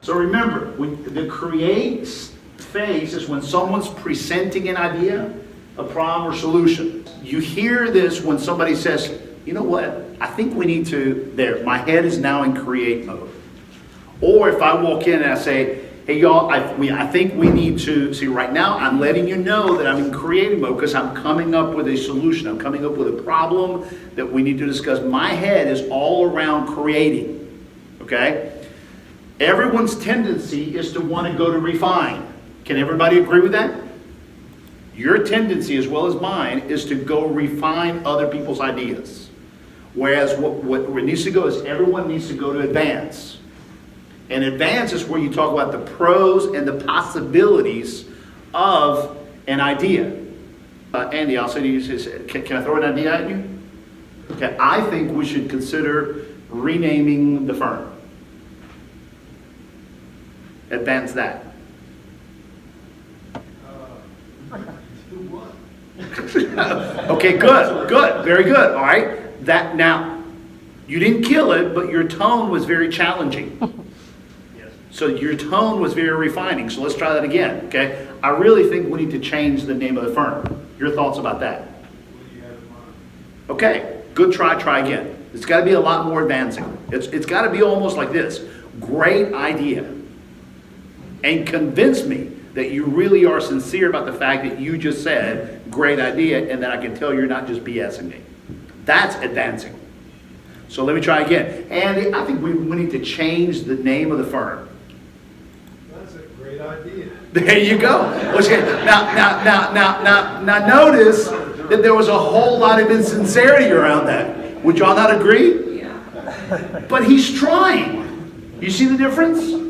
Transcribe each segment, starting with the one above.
So remember, the create phase is when someone's presenting an idea, a problem or solution. You hear this when somebody says, you know what, I think we need to, my head is now in create mode. Or if I walk in and I say, hey y'all, I think we need to, see right now I'm letting you know that I'm in creative mode because I'm coming up with a solution. I'm coming up with a problem that we need to discuss. My head is all around creating, okay? Everyone's tendency is to want to go to refine. Can everybody agree with that? Your tendency, as well as mine, is to go refine other people's ideas. Whereas what needs to go is everyone needs to go to advance. And advance is where you talk about the pros and the possibilities of an idea. Andy, I'll say to you, can I throw an idea at you? Okay, I think we should consider renaming the firm. Advance that. Okay, good, very good. All right, that now you didn't kill it, but your tone was very challenging. So your tone was very refining. So let's try that again. Okay, I really think we need to change the name of the firm. Your thoughts about that? Okay, good try. Try again. It's got to be a lot more advancing. It's got to be almost like this. Great idea. And convince me that you really are sincere about the fact that you just said, great idea, and that I can tell you're not just BSing me. That's advancing. So let me try again. Andy, I think we need to change the name of the firm. That's a great idea. There you go. Okay. Now notice that there was a whole lot of insincerity around that. Would y'all not agree? Yeah. But he's trying. You see the difference?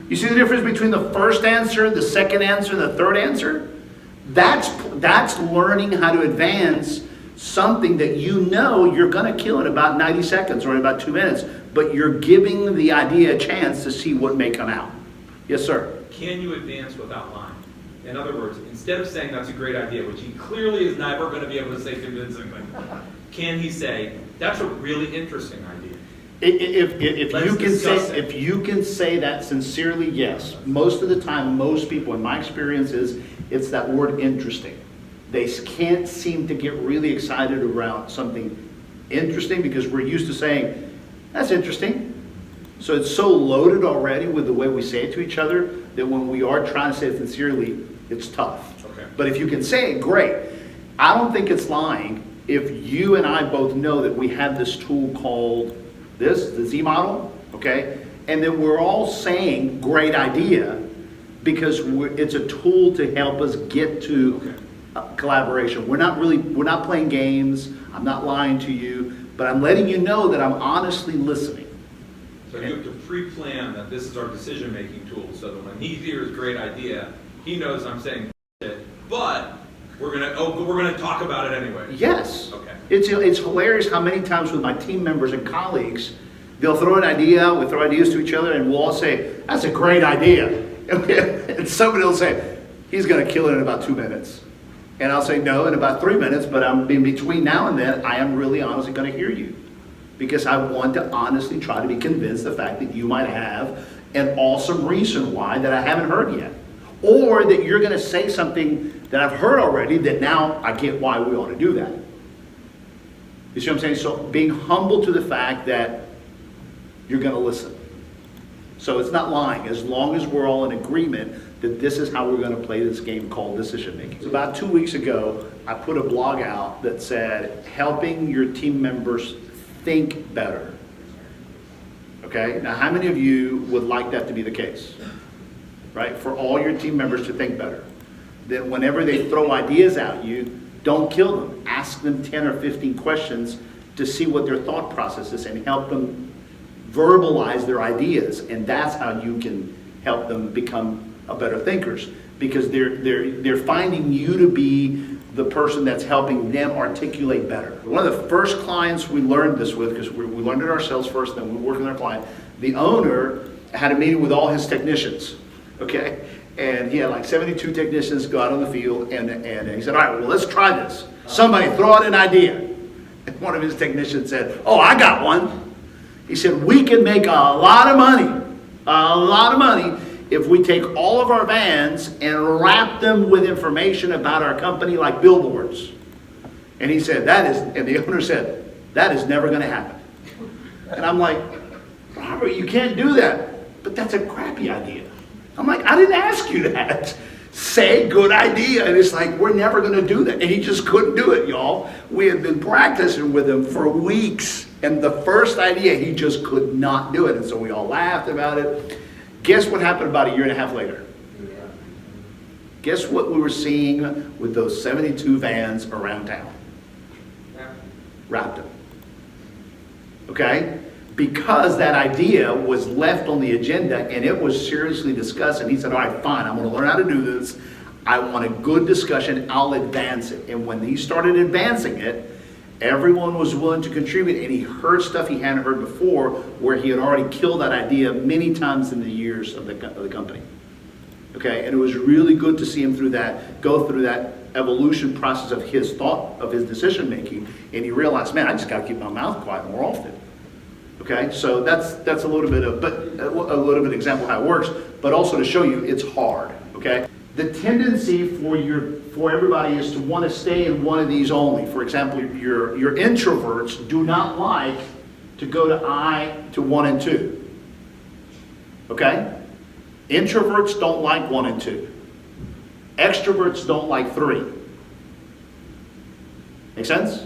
You see the difference between the first answer, the second answer, the third answer? That's learning how to advance something that you know you're going to kill in about 90 seconds or in about 2 minutes, but you're giving the idea a chance to see what may come out. Yes, sir? Can you advance without lying? In other words, instead of saying that's a great idea, which he clearly is never going to be able to say convincingly, can he say, that's a really interesting idea? If you can say that sincerely, yes. Most of the time, most people, in my experience, it's that word interesting. They can't seem to get really excited around something interesting because we're used to saying, that's interesting. So it's so loaded already with the way we say it to each other that when we are trying to say it sincerely, it's tough. Okay. But if you can say it, great. I don't think it's lying if you and I both know that we have this tool called the Z model, okay? And that we're all saying great idea because it's a tool to help us get to collaboration. We're not playing games. I'm not lying to you, but I'm letting you know that I'm honestly listening. So you have to pre-plan that this is our decision-making tool, so that when he hears great idea, he knows I'm saying it, but we're gonna talk about it anyway. Yes. Okay. It's hilarious how many times with my team members and colleagues, they'll throw an idea out, we throw ideas to each other, and we'll all say, that's a great idea. And somebody will say, he's gonna kill it in about 2 minutes. And I'll say, no, in about 3 minutes, but I'm in between now and then, I am really honestly gonna hear you. Because I want to honestly try to be convinced the fact that you might have an awesome reason why that I haven't heard yet. Or that you're going to say something that I've heard already that now I get why we ought to do that. You see what I'm saying? So being humble to the fact that you're going to listen. So it's not lying, as long as we're all in agreement that this is how we're going to play this game called decision making. So about 2 weeks ago, I put a blog out that said, helping your team members think better. Okay, now how many of you would like that to be the case? Right, for all your team members to think better. That whenever they throw ideas at you, don't kill them. Ask them 10 or 15 questions to see what their thought process is and help them verbalize their ideas. And that's how you can help them become a better thinkers, because they're finding you to be the person that's helping them articulate better. One of the first clients we learned this with, because we learned it ourselves first, then we worked with our client, the owner had a meeting with all his technicians, okay? And he had like 72 technicians go out on the field, and he said, all right, well, let's try this. Somebody throw out an idea. And one of his technicians said, oh, I got one. He said, we can make a lot of money a lot of money if we take all of our vans and wrap them with information about our company like billboards. And he said, and the owner said, that is never going to happen. And I'm like, Robert, you can't do that. But that's a crappy idea. I'm like, I didn't ask you that. Say good idea. And it's like, we're never going to do that. And he just couldn't do it, y'all. We had been practicing with him for weeks. And the first idea, he just could not do it. And so we all laughed about it. Guess what happened about a year and a half later? Guess what we were seeing with those 72 vans around town? Wrapped them. Okay? Because that idea was left on the agenda and it was seriously discussed, and he said, all right, fine, I'm going to learn how to do this. I want a good discussion. I'll advance it. And when he started advancing it, everyone was willing to contribute, and he heard stuff he hadn't heard before, where he had already killed that idea many times in the years of the company. Okay, and it was really good to see him go through that evolution process of his thought, of his decision making, and he realized, man, I just got to keep my mouth quiet more often. Okay, so that's a little bit of example of how it works, but also to show you it's hard. Okay, the tendency for everybody is to want to stay in one of these only. For example, your introverts do not like to go to 1 and 2. Okay, introverts don't like 1 and 2. Extroverts don't like 3. Make sense?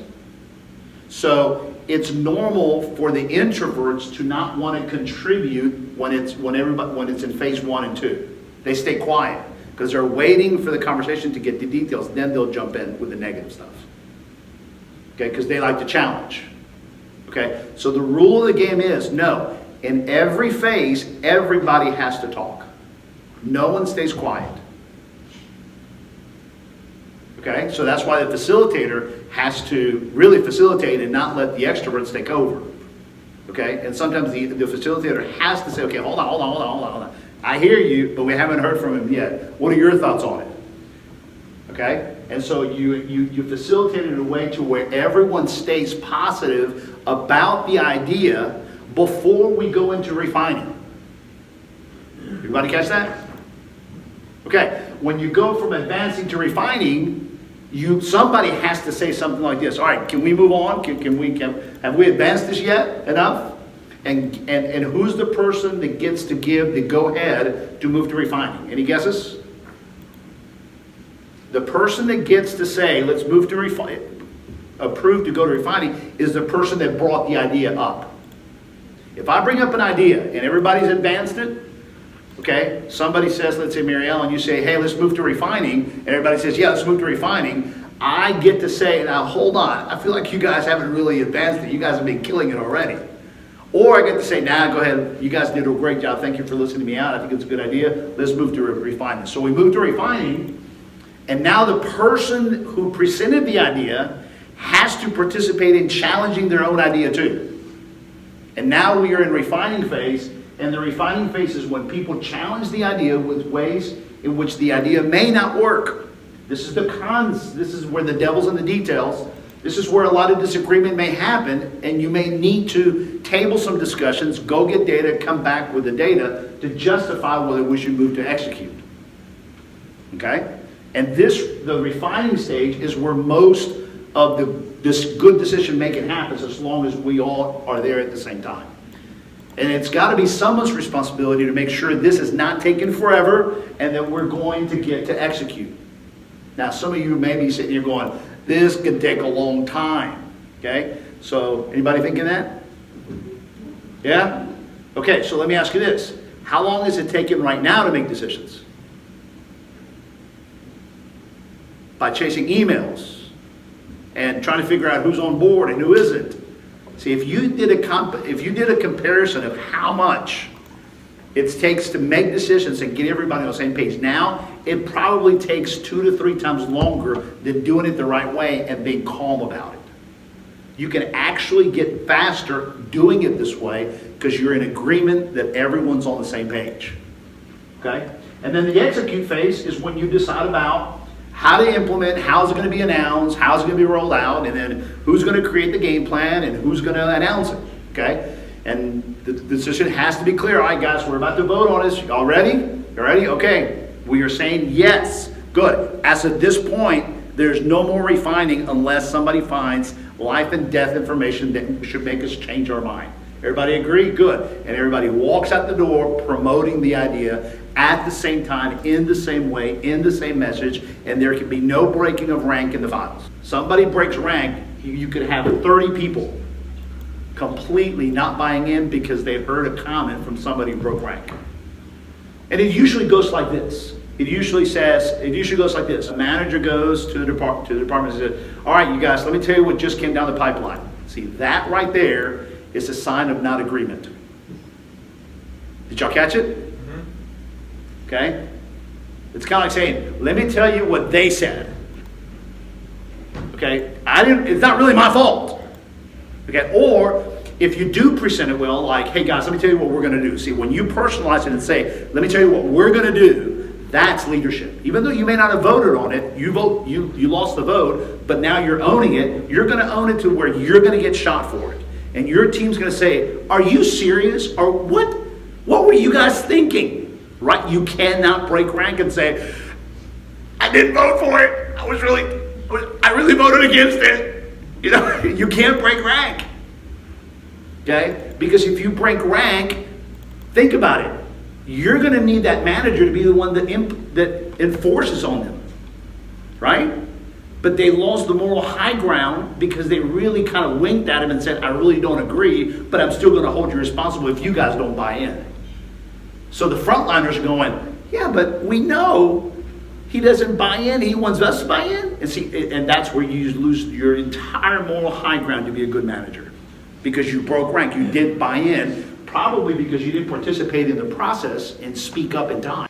So it's normal for the introverts to not want to contribute when it's in phase 1 and 2. They stay quiet because they're waiting for the conversation to get the details. Then they'll jump in with the negative stuff. Okay, because they like to challenge. Okay, so the rule of the game is no. In every phase, everybody has to talk. No one stays quiet. Okay, so that's why the facilitator has to really facilitate and not let the extroverts take over. Okay, and sometimes the facilitator has to say, okay, hold on. I hear you, but we haven't heard from him yet. What are your thoughts on it? Okay, and so you facilitate it in a way to where everyone stays positive about the idea before we go into refining. Everybody catch that? Okay, when you go from advancing to refining, somebody has to say something like this. All right, can we move on? Have we advanced this yet enough? And who's the person that gets to give the go-ahead to move to refining? Any guesses? The person that gets to say, let's move to refining, approved to go to refining, is the person that brought the idea up. If I bring up an idea and everybody's advanced it, okay, somebody says, let's say Mary Ellen, you say, hey, let's move to refining, and everybody says, yeah, let's move to refining. I get to say, now hold on, I feel like you guys haven't really advanced it. You guys have been killing it already. Or I get to say, nah, go ahead, you guys did a great job. Thank you for listening to me out. I think it's a good idea. Let's move to refining. So we move to refining, and now the person who presented the idea has to participate in challenging their own idea too. And now we are in refining phase. And the refining phase is when people challenge the idea with ways in which the idea may not work. This is the cons. This is where the devil's in the details. This is where a lot of disagreement may happen, and you may need to table some discussions, go get data, come back with the data to justify whether we should move to execute. Okay? And the refining stage is where most of this good decision making happens, as long as we all are there at the same time. And it's got to be someone's responsibility to make sure this is not taking forever and that we're going to get to execute. Now, some of you may be sitting here going, this could take a long time. Okay? So, anybody thinking that? Yeah? Okay, so let me ask you this. How long is it taking right now to make decisions? By chasing emails and trying to figure out who's on board and who isn't. See, if you did a comparison of how much it takes to make decisions and get everybody on the same page now, it probably takes 2 to 3 times longer than doing it the right way and being calm about it. You can actually get faster doing it this way because you're in agreement that everyone's on the same page. Okay? And then the execute phase is when you decide about how to implement, how's it going to be announced, how's it going to be rolled out, and then who's going to create the game plan and who's going to announce it. Okay? And the decision has to be clear. All right, guys, we're about to vote on this. Y'all ready? You ready? Okay. We are saying yes. Good. As of this point, there's no more refining unless somebody finds life and death information that should make us change our mind. Everybody agree? Good. And everybody walks out the door promoting the idea at the same time, in the same way, in the same message, and there can be no breaking of rank in the files. Somebody breaks rank, you could have 30 people completely not buying in because they heard a comment from somebody who broke rank. And it usually goes like this. It usually goes like this. A manager goes to the department and says, all right, you guys, let me tell you what just came down the pipeline. See, that right there is a sign of not agreement. Did y'all catch it? Mm-hmm. Okay? It's kind of like saying, let me tell you what they said. Okay? It's not really my fault. Okay? Or if you do present it well, like, hey guys, let me tell you what we're going to do. See, when you personalize it and say, let me tell you what we're going to do, that's leadership. Even though you may not have voted on it, you lost the vote, but now you're owning it. You're going to own it to where you're going to get shot for it. And your team's going to say, are you serious? Or what were you guys thinking? Right? You cannot break rank and say, I didn't vote for it. I really voted against it. You know, you can't break rank. Okay? Because if you break rank, think about it. You're going to need that manager to be the one that enforces on them. Right? But they lost the moral high ground because they really kind of winked at him and said, I really don't agree, but I'm still going to hold you responsible if you guys don't buy in. So the frontliners are going, yeah, but we know he doesn't buy in. He wants us to buy in. And that's where you lose your entire moral high ground to be a good manager. Because you broke rank. You didn't buy in, probably because you didn't participate in the process and speak up in time.